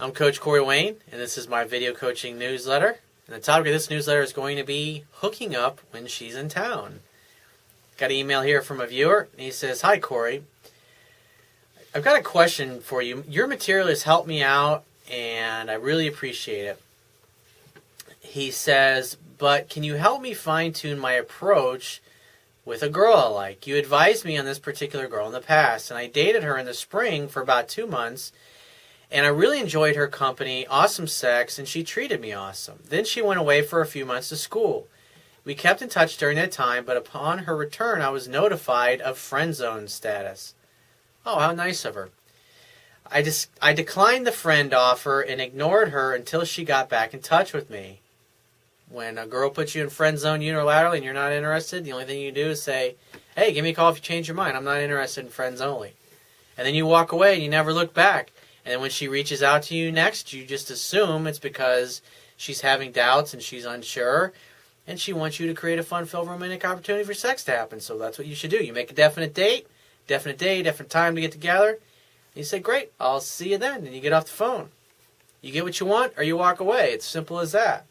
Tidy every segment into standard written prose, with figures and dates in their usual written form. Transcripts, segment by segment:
I'm Coach Corey Wayne, and this is my video coaching newsletter. And the topic of this newsletter is going to be hooking up when she's in town. Got an email here from a viewer, and he says, "Hi, Corey. I've got a question for you. Your material has helped me out, and I really appreciate it." He says, "But can you help me fine-tune my approach with a girl I like? You advised me on this particular girl in the past, and I dated her in the spring for about 2 months, and I really enjoyed her company, awesome sex, and she treated me awesome. Then she went away for a few months to school. We kept in touch during that time, but upon her return, I was notified of friend zone status." Oh, how nice of her. I declined the friend offer and ignored her until she got back in touch with me. When a girl puts you in friend zone unilaterally and you're not interested, the only thing you do is say, "Hey, give me a call if you change your mind. I'm not interested in friends only." And then you walk away and you never look back. And then when she reaches out to you next, you just assume it's because she's having doubts and she's unsure, and she wants you to create a fun-filled romantic opportunity for sex to happen. So that's what you should do. You make a definite date, definite day, definite time to get together. And you say, "Great, I'll see you then." And you get off the phone. You get what you want or you walk away. It's simple as that.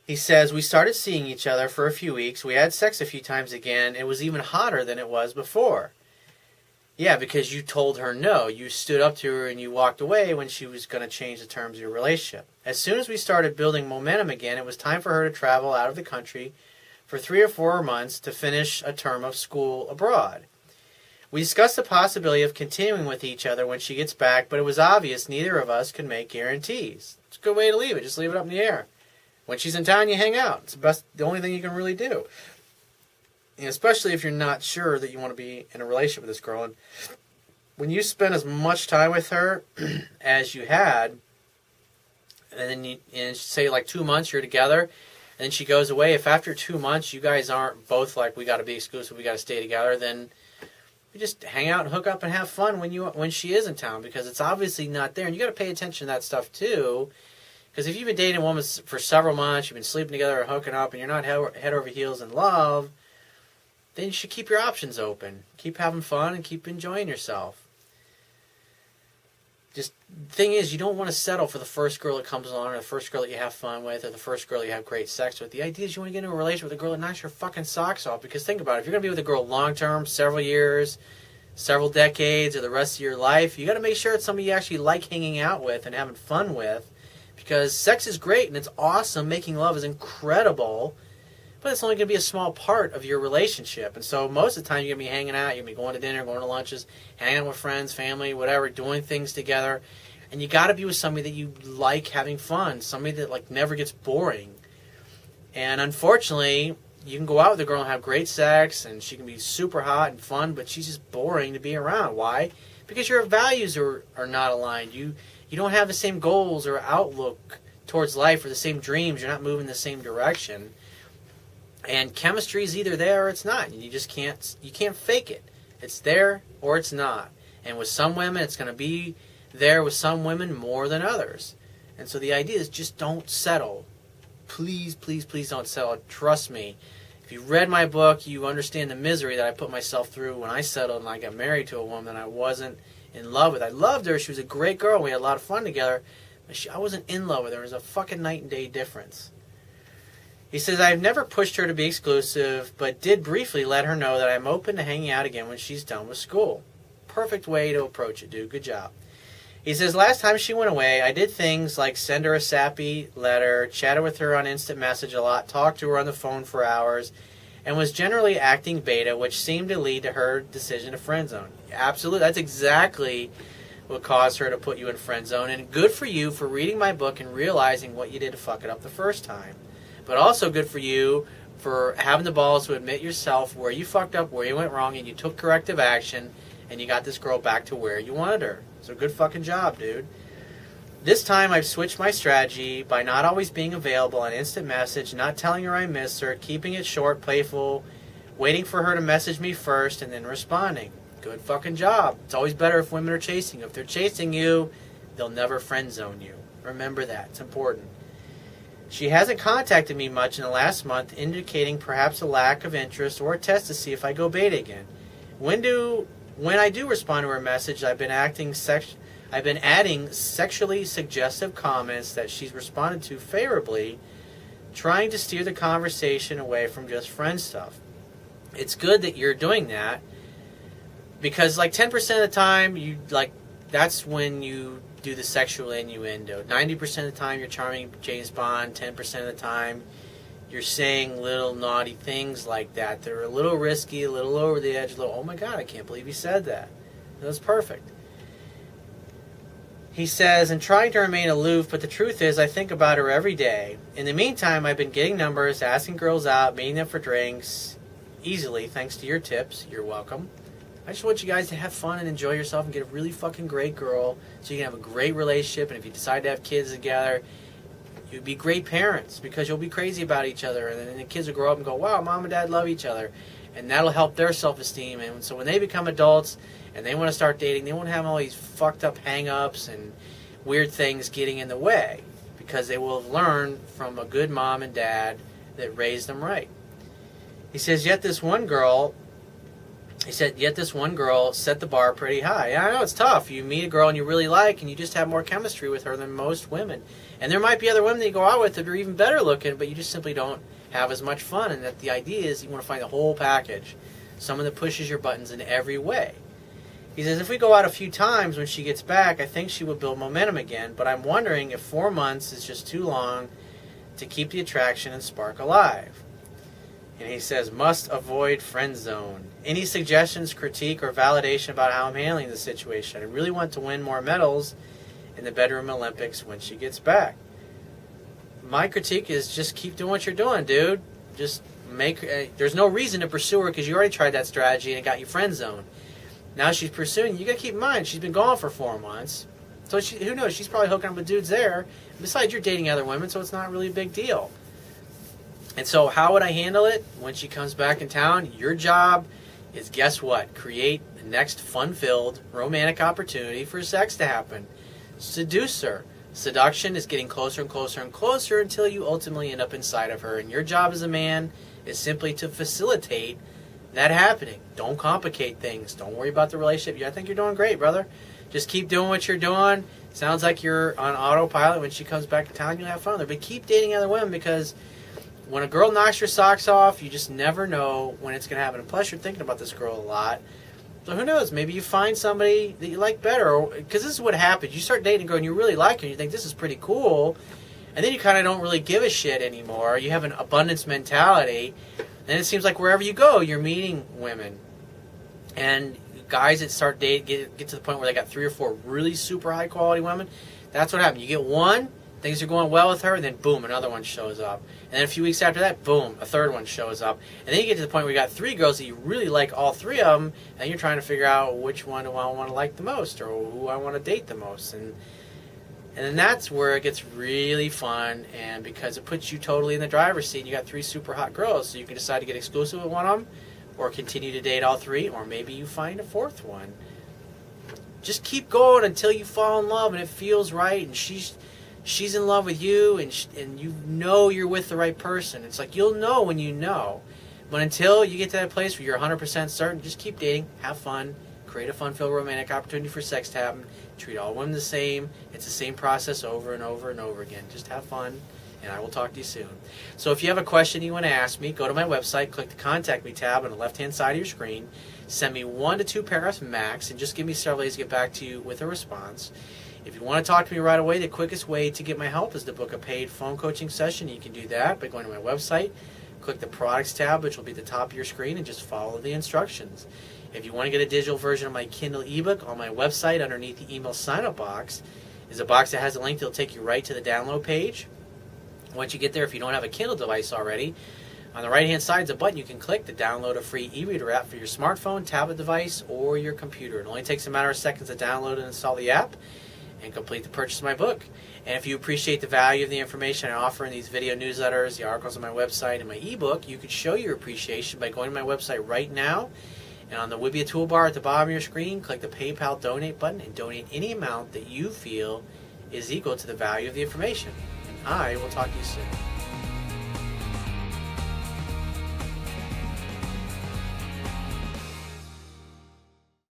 He says, "We started seeing each other for a few weeks. We had sex a few times again. It was even hotter than it was before." Yeah, because you told her no. You stood up to her and you walked away when she was going to change the terms of your relationship. As soon as we started building momentum again, it was time for her to travel out of the country for 3 or 4 months to finish a term of school abroad. We discussed the possibility of continuing with each other when she gets back, but it was obvious neither of us could make guarantees. It's a good way to leave it. Just leave it up in the air. When she's in town, you hang out. It's the only thing you can really do. And especially if you're not sure that you want to be in a relationship with this girl. And when you spend as much time with her as you had, and then say like 2 months you're together, and then she goes away, if after 2 months you guys aren't both like, we got to be exclusive, we got to stay together, then you just hang out and hook up and have fun when she is in town, because it's obviously not there. And you got to pay attention to that stuff too. Because if you've been dating a woman for several months, you've been sleeping together or hooking up, and you're not head over heels in love, then you should keep your options open. Keep having fun and keep enjoying yourself. Just the thing is, you don't want to settle for the first girl that comes along, or the first girl that you have fun with, or the first girl you have great sex with. The idea is you want to get into a relationship with a girl that knocks your fucking socks off. Because think about it, if you're going to be with a girl long term, several years, several decades, or the rest of your life, you got to make sure it's somebody you actually like hanging out with and having fun with. Because sex is great and it's awesome, making love is incredible, but it's only going to be a small part of your relationship. And so most of the time you're going to be hanging out, you're going to be going to dinner, going to lunches, hanging out with friends, family, whatever, doing things together. And you got to be with somebody that you like having fun, somebody that like never gets boring. And unfortunately, you can go out with a girl and have great sex, and she can be super hot and fun, but she's just boring to be around. Why? Because your values are not aligned. You don't have the same goals or outlook towards life or the same dreams. You're not moving the same direction. And chemistry is either there or it's not. You just can't fake it. It's there or it's not. And with some women, it's going to be there, with some women more than others. And so the idea is just don't settle. Please, please, please don't settle. Trust me. If you read my book, you understand the misery that I put myself through when I settled and I got married to a woman I wasn't in love with. I loved her. She was a great girl. We had a lot of fun together. But I wasn't in love with her. There was a fucking night and day difference. He says, "I've never pushed her to be exclusive, but did briefly let her know that I'm open to hanging out again when she's done with school." Perfect way to approach it, dude. Good job. He says, "Last time she went away, I did things like send her a sappy letter, chatted with her on instant message a lot, talked to her on the phone for hours, and was generally acting beta, which seemed to lead to her decision to friend zone." Absolutely. That's exactly what caused her to put you in friend zone. And good for you for reading my book and realizing what you did to fuck it up the first time. But also good for you for having the balls to admit yourself where you fucked up, where you went wrong, and you took corrective action, and you got this girl back to where you wanted her. So good fucking job, dude. This time I've switched my strategy by not always being available on instant message, not telling her I miss her, keeping it short, playful, waiting for her to message me first, and then responding. Good fucking job. It's always better if women are chasing you. If they're chasing you, they'll never friend zone you. Remember that. It's important. She hasn't contacted me much in the last month, indicating perhaps a lack of interest or a test to see if I go beta again. When do When I do respond to her message, I've been adding sexually suggestive comments that she's responded to favorably, trying to steer the conversation away from just friend stuff. It's good that you're doing that, because like 10% of the time, that's when you do the sexual innuendo. 90% of the time, you're charming James Bond. 10% of the time, you're saying little naughty things like that. They're a little risky, a little over the edge, a little, oh my God, I can't believe he said that. That's perfect. He says, and trying to remain aloof, but the truth is I think about her every day. In the meantime, I've been getting numbers, asking girls out, meeting them for drinks, easily, thanks to your tips. You're welcome. I just want you guys to have fun and enjoy yourself and get a really fucking great girl so you can have a great relationship, and if you decide to have kids together, you'd be great parents because you'll be crazy about each other, and then the kids will grow up and go, wow, mom and dad love each other, and that'll help their self-esteem. And so when they become adults and they want to start dating, they won't have all these fucked up hang-ups and weird things getting in the way, because they will have learned from a good mom and dad that raised them right. He says, yet this one girl set the bar pretty high. Yeah, I know it's tough. You meet a girl and you really like, and you just have more chemistry with her than most women. And there might be other women that you go out with that are even better looking, but you just simply don't have as much fun. And that the idea is you want to find the whole package, someone that pushes your buttons in every way. He says, if we go out a few times when she gets back, I think she will build momentum again, but I'm wondering if 4 months is just too long to keep the attraction and spark alive. And he says, must avoid friend zone. Any suggestions, critique, or validation about how I'm handling the situation? I really want to win more medals in the bedroom Olympics when she gets back. My critique is just keep doing what you're doing, dude. Just there's no reason to pursue her because you already tried that strategy and it got you friend zone. Now she's pursuing you. You got to keep in mind, she's been gone for 4 months. So who knows? She's probably hooking up with dudes there. Besides, you're dating other women, so it's not really a big deal. And so how would I handle it when she comes back in town? Your job is, guess what? Create the next fun-filled romantic opportunity for sex to happen. Seduce her. Seduction is getting closer and closer and closer until you ultimately end up inside of her. And your job as a man is simply to facilitate that happening. Don't complicate things. Don't worry about the relationship. I think you're doing great, brother. Just keep doing what you're doing. Sounds like you're on autopilot. When she comes back to town, you'll have fun with her. But keep dating other women, because when a girl knocks your socks off, you just never know when it's going to happen. And plus, you're thinking about this girl a lot. So who knows? Maybe you find somebody that you like better. Because this is what happens. You start dating a girl and you really like her and you think this is pretty cool. And then you kind of don't really give a shit anymore. You have an abundance mentality. And it seems like wherever you go, you're meeting women. And guys that start dating get to the point where they got 3 or 4 really super high quality women. That's what happens. You get one, things are going well with her, and then boom, another one shows up. And then a few weeks after that, boom, a third one shows up. And then you get to the point where you got 3 girls that you really like all 3 of them, and you're trying to figure out which one do I want to like the most, or who I want to date the most. And then that's where it gets really fun, and because it puts you totally in the driver's seat. You got 3 super hot girls, so you can decide to get exclusive with one of them, or continue to date all 3, or maybe you find a 4th one. Just keep going until you fall in love and it feels right, and she's in love with you, and you know you're with the right person. It's like you'll know when you know. But until you get to that place where you're 100% certain, just keep dating, have fun, create a fun-filled romantic opportunity for sex to happen, treat all women the same. It's the same process over and over and over again. Just have fun, and I will talk to you soon. So if you have a question you want to ask me, go to my website, click the Contact Me tab on the left-hand side of your screen, send me 1 to 2 paragraphs max, and just give me several days to get back to you with a response. If you want to talk to me right away, the quickest way to get my help is to book a paid phone coaching session. You can do that by going to my website, click the Products tab, which will be at the top of your screen, and just follow the instructions. If you want to get a digital version of my Kindle ebook, on my website, underneath the email sign-up box, is a box that has a link that will take you right to the download page. Once you get there, if you don't have a Kindle device already, on the right-hand side is a button you can click to download a free e-reader app for your smartphone, tablet device, or your computer. It only takes a matter of seconds to download and install the app and complete the purchase of my book. And if you appreciate the value of the information I offer in these video newsletters, the articles on my website, and my ebook, you could show your appreciation by going to my website right now, and on the Wibbia toolbar at the bottom of your screen, click the PayPal donate button and donate any amount that you feel is equal to the value of the information. And I will talk to you soon.